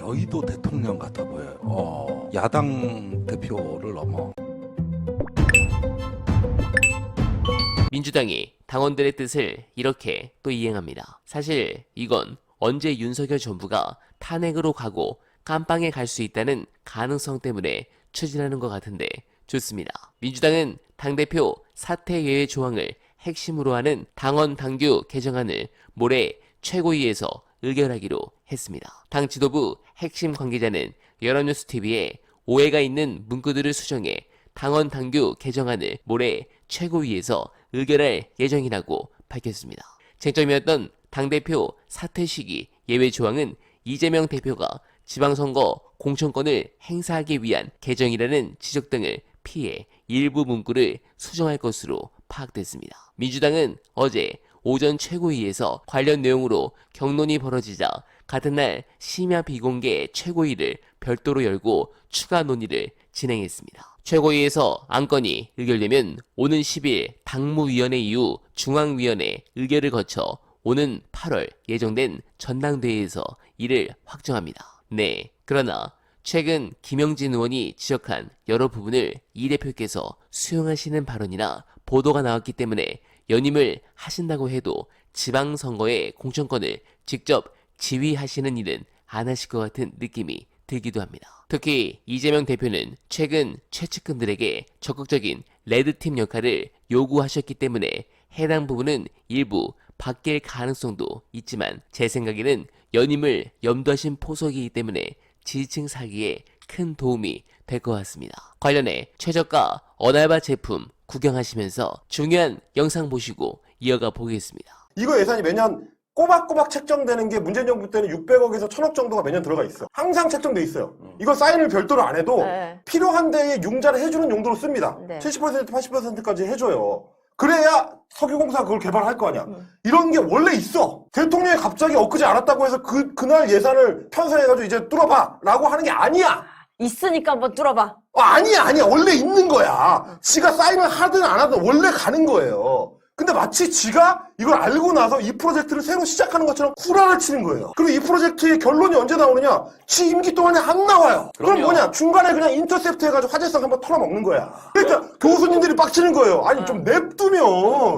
여의도 대통령 같아 보여요. 야당 대표를 넘어. 민주당이 당원들의 뜻을 이렇게 또 이행합니다. 사실 이건 언제 윤석열 정부가 탄핵으로 가고 깜빵에 갈 수 있다는 가능성 때문에 추진하는 것 같은데 좋습니다. 민주당은 당대표 사퇴 예외 조항을 핵심으로 하는 당원 당규 개정안을 모레 최고위에서 의결하기로 했습니다. 당 지도부 핵심 관계자는 연합뉴스TV에 오해가 있는 문구들을 수정해 당원 당규 개정안을 모레 최고위에서 의결할 예정이라고 밝혔습니다. 쟁점이었던 당대표 사퇴 시기 예외 조항은 이재명 대표가 지방선거 공천권을 행사하기 위한 개정이라는 지적 등을 피해 일부 문구를 수정할 것으로 파악됐습니다. 민주당은 어제 오전 최고위에서 관련 내용으로 격론이 벌어지자 같은 날 심야 비공개 최고위를 별도로 열고 추가 논의를 진행했습니다. 최고위에서 안건이 의결되면 오는 10일 당무위원회 이후 중앙위원회 의결을 거쳐 오는 8월 예정된 전당대회에서 이를 확정합니다. 네, 그러나 최근 김영진 의원이 지적한 여러 부분을 이 대표께서 수용하시는 발언이나 보도가 나왔기 때문에 연임을 하신다고 해도 지방선거의 공천권을 직접 지휘하시는 일은 안 하실 것 같은 느낌이 들기도 합니다. 특히 이재명 대표는 최근 최측근들에게 적극적인 레드팀 역할을 요구하셨기 때문에 해당 부분은 일부 바뀔 가능성도 있지만 제 생각에는 연임을 염두하신 포석이기 때문에 지지층 사기에 큰 도움이 될 것 같습니다. 관련해 최저가 언알바 제품 구경하시면서 중요한 영상 보시고 이어가 보겠습니다. 이거 예산이 매년 꼬박꼬박 책정되는 게 문재인 정부 때는 600억에서 1000억 정도가 매년 들어가 있어. 항상 책정돼 있어요. 이거 사인을 별도로 안 해도 필요한 데에 융자를 해주는 용도로 씁니다. 70% 80%까지 해줘요. 그래야 석유공사가 그걸 개발할 거 아니야. 이런 게 원래 있어. 대통령이 갑자기 엊그제 알았다고 해서 그날 예산을 편성해가지고 이제 뚫어봐 라고 하는 게 아니야. 있으니까 한번 뚫어봐. 아니야. 원래 있는 거야. 지가 사인을 하든 안 하든 원래 가는 거예요. 근데 마치 지가 이걸 알고 나서 이 프로젝트를 새로 시작하는 것처럼 구라를 치는 거예요. 그리고 이 프로젝트의 결론이 언제 나오느냐? 지 임기 동안에 안 나와요. 그럼 뭐냐? 중간에 그냥 인터셉트 해가지고 화제성 한번 털어먹는 거야. 그러니까 교수님들이 빡치는 거예요. 아니 좀 냅두면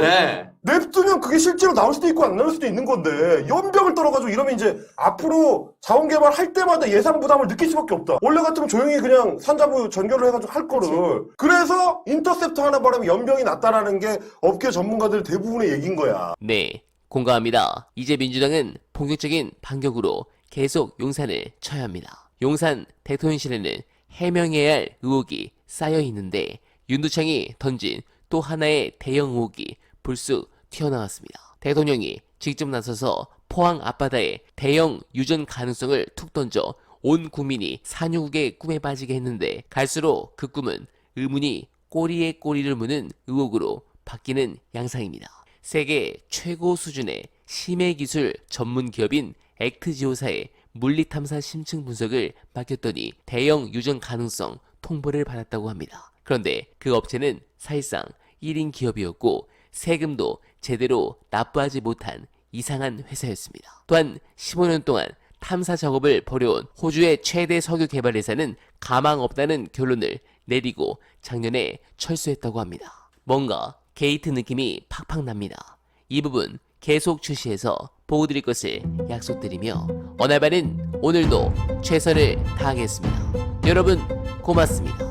냅두면 그게 실제로 나올 수도 있고 안 나올 수도 있는 건데 연병을 떨어가지고 이러면 이제 앞으로 자원개발 할 때마다 예산 부담을 느낄 수밖에 없다. 원래 같으면 조용히 그냥 산자부 전결을 해가지고 할 거를. 그래서 인터셉트 하나 바람에 연병이 났다라는 게 업계 전문가들 대부분의 얘기인 거야. 네, 공감합니다. 이제 민주당은 본격적인 반격으로 계속 용산을 쳐야 합니다. 용산 대통령실에는 해명해야 할 의혹이 쌓여 있는데 윤두창이 던진 또 하나의 대형 의혹이 불쑥 튀어나왔습니다. 대통령이 직접 나서서 포항 앞바다에 대형 유전 가능성을 툭 던져 온 국민이 산유국의 꿈에 빠지게 했는데 갈수록 그 꿈은 의문이 꼬리에 꼬리를 무는 의혹으로 바뀌는 양상입니다. 세계 최고 수준의 심해기술 전문 기업인 액트지오사의 물리탐사 심층 분석을 맡겼더니 대형 유전 가능성 통보를 받았다고 합니다. 그런데 그 업체는 사실상 1인 기업이었고 세금도 제대로 납부하지 못한 이상한 회사였습니다. 또한 15년 동안 탐사 작업을 벌여온 호주의 최대 석유 개발 회사는 가망 없다는 결론을 내리고 작년에 철수했다고 합니다. 뭔가 게이트 느낌이 팍팍 납니다. 이 부분 계속 주시해서 보고드릴 것을 약속드리며 언알바는 오늘도 최선을 다하겠습니다. 여러분 고맙습니다.